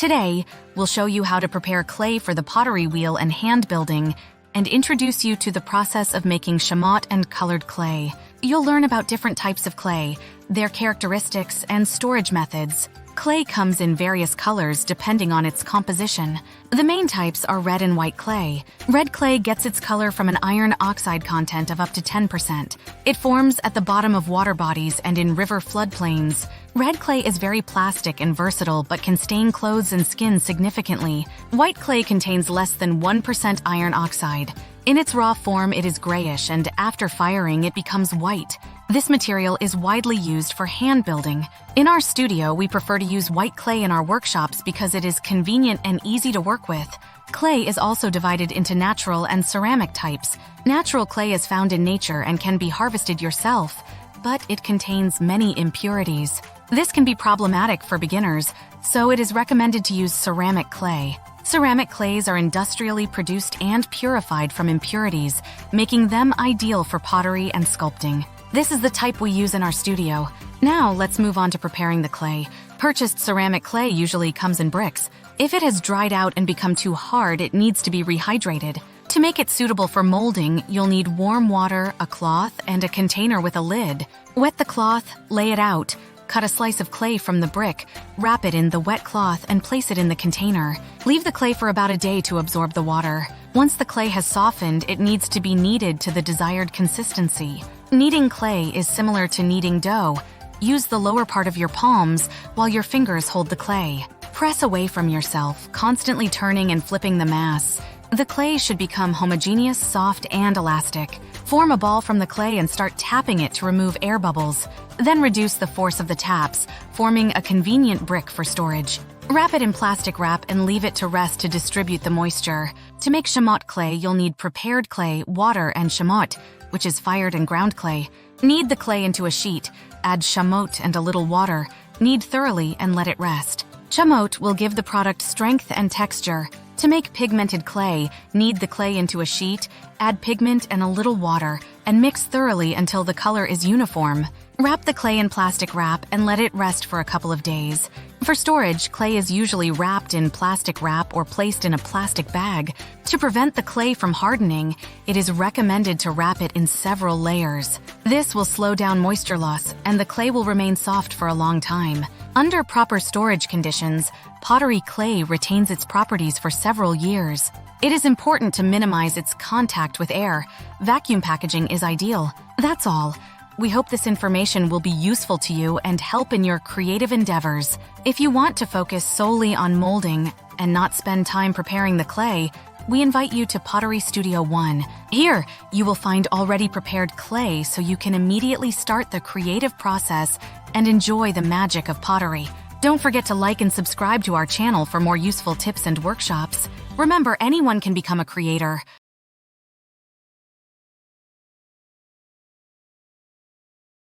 Today, we'll show you how to prepare clay for the pottery wheel and hand building, and introduce you to the process of making chamotte and colored clay. You'll learn about different types of clay, their characteristics, and storage methods. Clay comes in various colors depending on its composition. The main types are red and white clay. Red clay gets its color from an iron oxide content of up to 10%. It forms at the bottom of water bodies and in river floodplains. Red clay is very plastic and versatile but can stain clothes and skin significantly. White clay contains less than 1% iron oxide. In its raw form, it is grayish, and after firing, it becomes white. This material is widely used for hand building. In our studio, we prefer to use white clay in our workshops because it is convenient and easy to work with. Clay is also divided into natural and ceramic types. Natural clay is found in nature and can be harvested yourself, but it contains many impurities. This can be problematic for beginners, so it is recommended to use ceramic clay. Ceramic clays are industrially produced and purified from impurities, making them ideal for pottery and sculpting. This is the type we use in our studio. Now let's move on to preparing the clay. Purchased ceramic clay usually comes in bricks. If it has dried out and become too hard, it needs to be rehydrated. To make it suitable for molding, you'll need warm water, a cloth, and a container with a lid. Wet the cloth, lay it out. Cut a slice of clay from the brick, wrap it in the wet cloth, and place it in the container. Leave the clay for about a day to absorb the water. Once the clay has softened, it needs to be kneaded to the desired consistency. Kneading clay is similar to kneading dough. Use the lower part of your palms while your fingers hold the clay. Press away from yourself, constantly turning and flipping the mass. The clay should become homogeneous, soft, and elastic. Form a ball from the clay and start tapping it to remove air bubbles. Then reduce the force of the taps, forming a convenient brick for storage. Wrap it in plastic wrap and leave it to rest to distribute the moisture. To make chamotte clay, you'll need prepared clay, water, and chamotte, which is fired and ground clay. Knead the clay into a sheet. Add chamotte and a little water. Knead thoroughly and let it rest. Chamotte will give the product strength and texture. To make pigmented clay, knead the clay into a sheet, add pigment and a little water, and mix thoroughly until the color is uniform. Wrap the clay in plastic wrap and let it rest for a couple of days. For storage, clay is usually wrapped in plastic wrap or placed in a plastic bag. To prevent the clay from hardening, it is recommended to wrap it in several layers. This will slow down moisture loss, and the clay will remain soft for a long time. Under proper storage conditions, pottery clay retains its properties for several years. It is important to minimize its contact with air. Vacuum packaging is ideal. That's all. We hope this information will be useful to you and help in your creative endeavors. If you want to focus solely on molding and not spend time preparing the clay, we invite you to Pottery Studio No. Here, you will find already prepared clay so you can immediately start the creative process and enjoy the magic of pottery. Don't forget to like and subscribe to our channel for more useful tips and workshops. Remember, anyone can become a creator.